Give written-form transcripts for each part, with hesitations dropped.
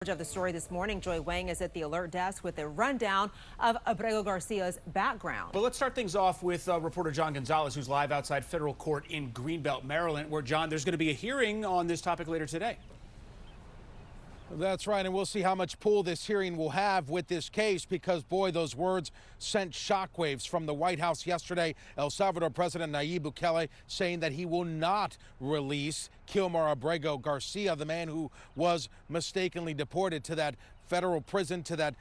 Of the story this morning, Joy Wang is at the alert desk with a rundown of Abrego Garcia's background. But let's start things off with reporter John Gonzalez, who's live outside federal court in Greenbelt, Maryland, where, John, there's going to be a hearing on this topic later today. That's right, and we'll see how much pull this hearing will have with this case because, boy, those words sent shockwaves from the White House yesterday. El Salvador President Nayib Bukele saying that he will not release Kilmar Abrego Garcia, the man who was mistakenly deported to that federal prison, to that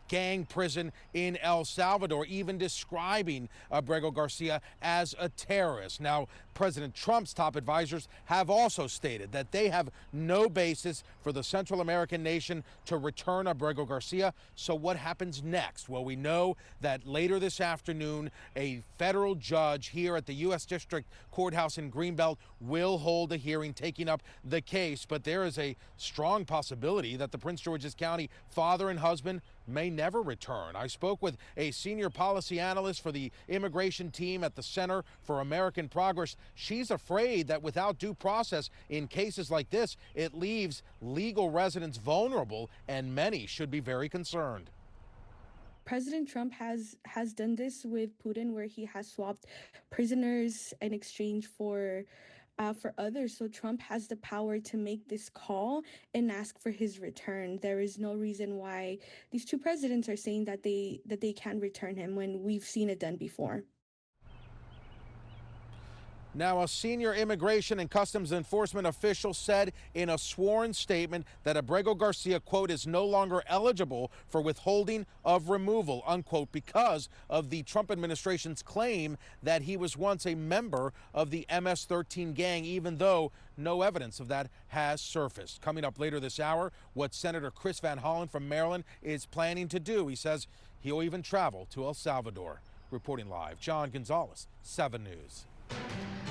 gang prison in El Salvador, even describing Abrego Garcia as a terrorist. Now, President Trump's top advisors have also stated that they have no basis for the Central American nation to return Abrego Garcia. So what happens next? Well, we know that later this afternoon, a federal judge here at the U.S. District Courthouse in Greenbelt will hold a hearing taking up the case. But there is a strong possibility that the Prince George's County father and husband may never return. I spoke with a senior policy analyst for the immigration team at the Center for American Progress. She's afraid that without due process in cases like this, it leaves legal residents vulnerable, and many should be very concerned. President Trump has done this with Putin, where he has swapped prisoners in exchange for others. So Trump has the power to make this call and ask for his return. There is no reason why these two presidents are saying that they can return him when we've seen it done before. Now, a senior immigration and customs enforcement official said in a sworn statement that Abrego Garcia, quote, is no longer eligible for withholding of removal, unquote, because of the Trump administration's claim that he was once a member of the MS-13 gang, even though no evidence of that has surfaced. Coming up later this hour, what Senator Chris Van Hollen from Maryland is planning to do. He says he'll even travel to El Salvador. Reporting live, John Gonzalez, 7 News.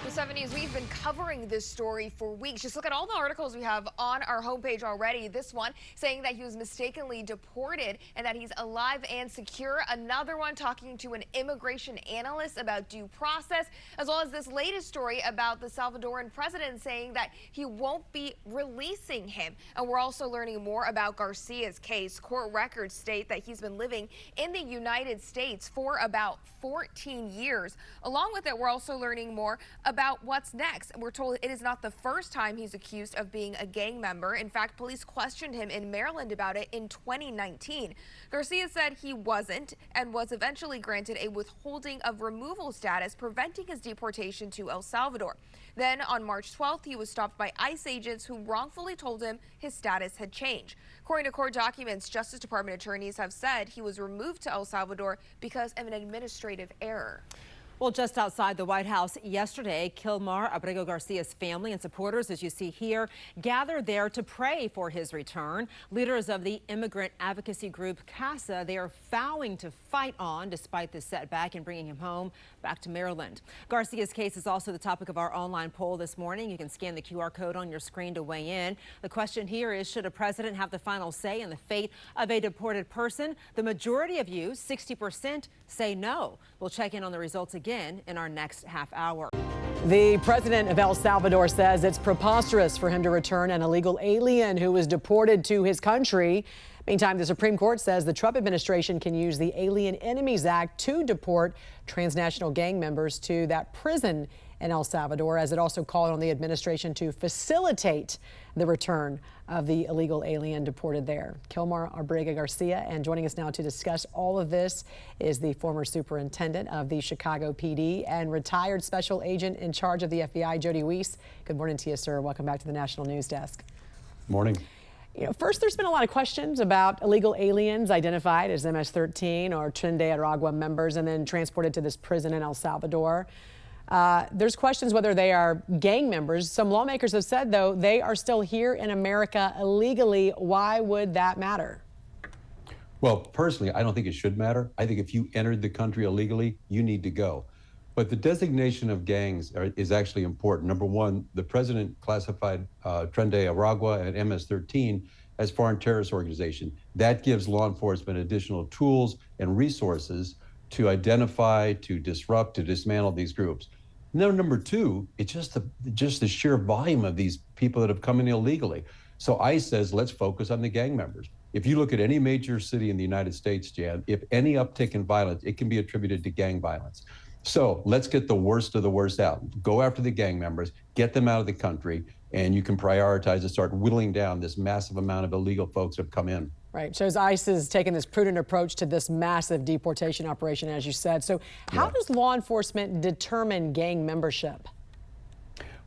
With 7 News, we've been covering this story for weeks. Just look at all the articles we have on our homepage already. This one saying that he was mistakenly deported and that he's alive and secure. Another one talking to an immigration analyst about due process, as well as this latest story about the Salvadoran president saying that he won't be releasing him. And we're also learning more about Garcia's case. Court records state that he's been living in the United States for about 14 years. Along with it, we're also learning more about what's next. We're told it is not the first time he's accused of being a gang member. In fact, police questioned him in Maryland about it in 2019. Garcia said he wasn't and was eventually granted a withholding of removal status, preventing his deportation to El Salvador. Then on March 12th, he was stopped by ICE agents who wrongfully told him his status had changed. According to court documents, Justice Department attorneys have said he was removed to El Salvador because of an administrative error. Well, just outside the White House yesterday, Kilmar Abrego Garcia's family and supporters, as you see here, gathered there to pray for his return. Leaders of the immigrant advocacy group CASA, they are vowing to fight on despite this setback in bringing him home back to Maryland. Garcia's case is also the topic of our online poll this morning. You can scan the QR code on your screen to weigh in. The question here is, should a president have the final say in the fate of a deported person? The majority of you, 60%, say no. We'll check in on the results again in our next half hour. The president of El Salvador says it's preposterous for him to return an illegal alien who was deported to his country. Meantime, the Supreme Court says the Trump administration can use the Alien Enemies Act to deport transnational gang members to that prison in El Salvador, as it also called on the administration to facilitate the return of the illegal alien deported there. Kilmar Abrego Garcia, and joining us now to discuss all of this is the former superintendent of the Chicago PD and retired special agent in charge of the FBI, Jody Weiss. Good morning to you, sir. Welcome back to the National News Desk. Morning. First, there's been a lot of questions about illegal aliens identified as MS-13 or Trinidad Aragua members and then transported to this prison in El Salvador. There's questions whether they are gang members. Some lawmakers have said, though, they are still here in America illegally. Why would that matter? Well, personally, I don't think it should matter. I think if you entered the country illegally, you need to go. But the designation of gangs is actually important. Number one, the president classified Trinidad Aragua and MS-13 as foreign terrorist organization. That gives law enforcement additional tools and resources to identify, to disrupt, to dismantle these groups. Now, number two, it's just the sheer volume of these people that have come in illegally. So ICE says, let's focus on the gang members. If you look at any major city in the United States, Jan, if any uptick in violence, it can be attributed to gang violence. So let's get the worst of the worst out. Go after the gang members, get them out of the country, and you can prioritize and start whittling down this massive amount of illegal folks that have come in. Right. Shows ICE has taken this prudent approach to this massive deportation operation, as you said. So how does law enforcement determine gang membership?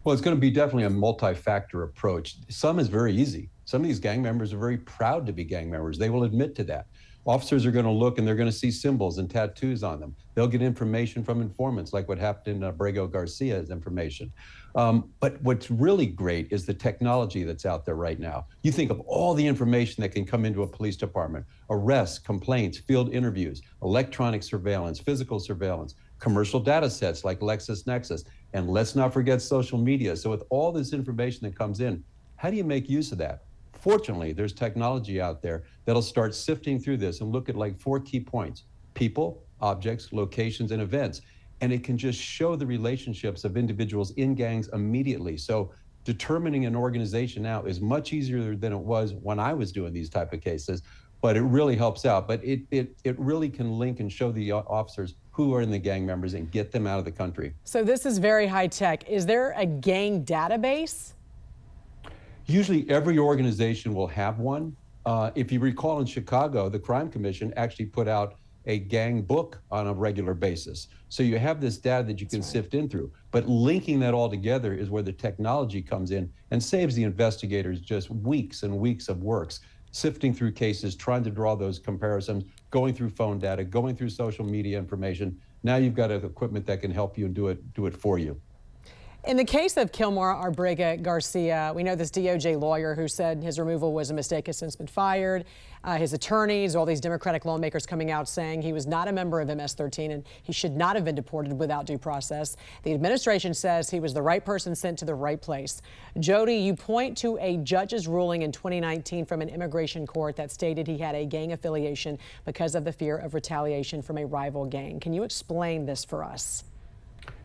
Well, it's going to be definitely a multi-factor approach. Some is very easy. Some of these gang members are very proud to be gang members. They will admit to that. Officers are going to look and they're going to see symbols and tattoos on them. They'll get information from informants, like what happened in Abrego Garcia's information. But what's really great is the technology that's out there right now. You think of all the information that can come into a police department: arrests, complaints, field interviews, electronic surveillance, physical surveillance, commercial data sets like LexisNexis, and let's not forget social media. So with all this information that comes in, how do you make use of that? Fortunately, there's technology out there that'll start sifting through this and look at like 4 key points: people, objects, locations, and events. And it can just show the relationships of individuals in gangs immediately. So determining an organization now is much easier than it was when I was doing these type of cases, but it really helps out. But it really can link and show the officers who are in the gang members and get them out of the country. So this is very high tech. Is there a gang database? Usually every organization will have one. If you recall, in Chicago, the Crime Commission actually put out a gang book on a regular basis. So you have this data that you can sift in through. But linking that all together is where the technology comes in and saves the investigators just weeks and weeks of works, sifting through cases, trying to draw those comparisons, going through phone data, going through social media information. Now you've got equipment that can help you and do it for you. In the case of Kilmar Abrego Garcia, we know this DOJ lawyer who said his removal was a mistake has since been fired. His attorneys, all these Democratic lawmakers coming out saying he was not a member of MS-13 and he should not have been deported without due process. The administration says he was the right person sent to the right place. Jody, you point to a judge's ruling in 2019 from an immigration court that stated he had a gang affiliation because of the fear of retaliation from a rival gang. Can you explain this for us?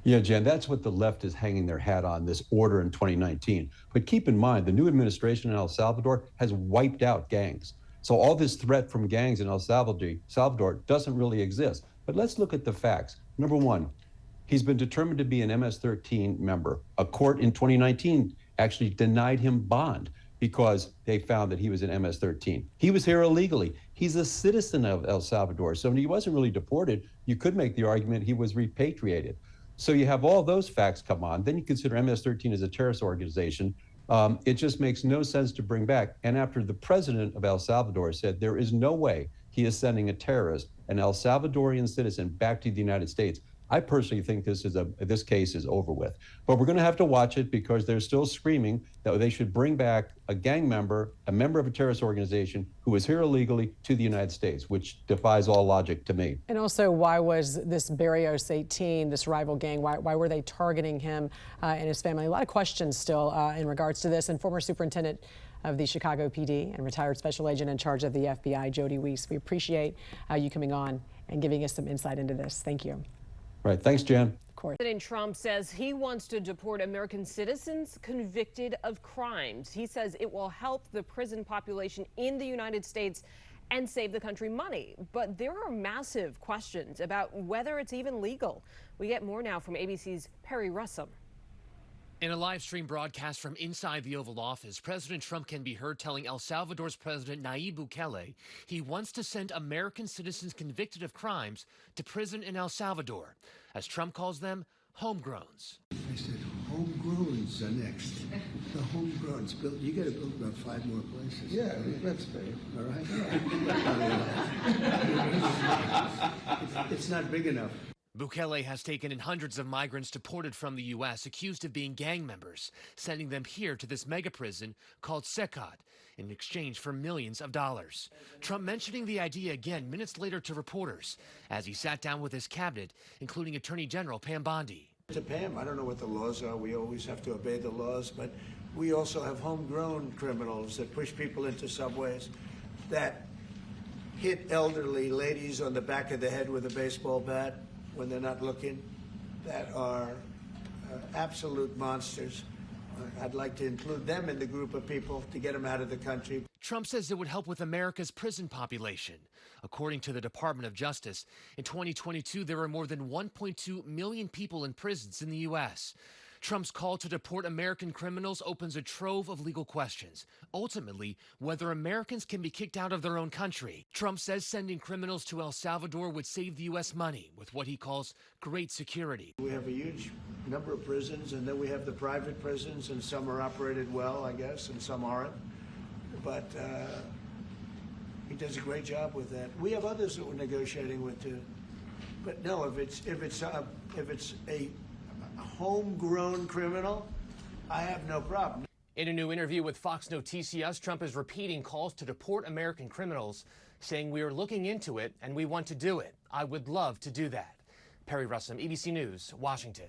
Yeah, Jen, that's what the left is hanging their hat on, this order in 2019. But keep in mind, the new administration in El Salvador has wiped out gangs. So all this threat from gangs in El Salvador doesn't really exist. But let's look at the facts. Number one, he's been determined to be an MS-13 member. A court in 2019 actually denied him bond because they found that he was an MS-13. He was here illegally. He's a citizen of El Salvador. So when he wasn't really deported, you could make the argument he was repatriated. So you have all those facts come on. Then you consider MS-13 as a terrorist organization. It just makes no sense to bring back. And after the president of El Salvador said there is no way he is sending a terrorist, an El Salvadorian citizen, back to the United States, I personally think this case is over with. But we're going to have to watch it because they're still screaming that they should bring back a gang member, a member of a terrorist organization who was here illegally to the United States, which defies all logic to me. And also, why was this Barrios 18, this rival gang, why were they targeting him and his family? A lot of questions still in regards to this. And former superintendent of the Chicago PD and retired special agent in charge of the FBI, Jody Weiss, we appreciate you coming on and giving us some insight into this. Thank you. Right. Thanks, Jan. Of course. President Trump says he wants to deport American citizens convicted of crimes. He says it will help the prison population in the United States and save the country money. But there are massive questions about whether it's even legal. We get more now from ABC's Perry Russum. In a live stream broadcast from inside the Oval Office, President Trump can be heard telling El Salvador's President Nayib Bukele he wants to send American citizens convicted of crimes to prison in El Salvador, as Trump calls them homegrowns. I said, homegrowns are next. The homegrowns. You got to build about 5 more places. Yeah, that's fair. All right? It's not big enough. Bukele has taken in hundreds of migrants deported from the U.S. accused of being gang members, sending them here to this mega prison called Secad in exchange for millions of dollars. Trump mentioning the idea again minutes later to reporters as he sat down with his cabinet, including Attorney General Pam Bondi. To Pam, I don't know what the laws are. We always have to obey the laws, but we also have homegrown criminals that push people into subways, that hit elderly ladies on the back of the head with a baseball bat when they're not looking, that are absolute monsters I'd like to include them in the group of people to get them out of the country. Trump says it would help with America's prison population. According to the Department of Justice, in 2022, there were more than 1.2 million people in prisons in the U.S. Trump's call to deport American criminals opens a trove of legal questions. Ultimately, whether Americans can be kicked out of their own country. Trump says sending criminals to El Salvador would save the U.S. money with what he calls great security. We have a huge number of prisons, and then we have the private prisons, and some are operated well, I guess, and some aren't. But he does a great job with that. We have others that we're negotiating with too. But no, if it's a homegrown criminal, I have no problem. In a new interview with Fox Noticias, Trump is repeating calls to deport American criminals, saying we are looking into it and we want to do it. I would love to do that. Perry Russum, ABC News, Washington.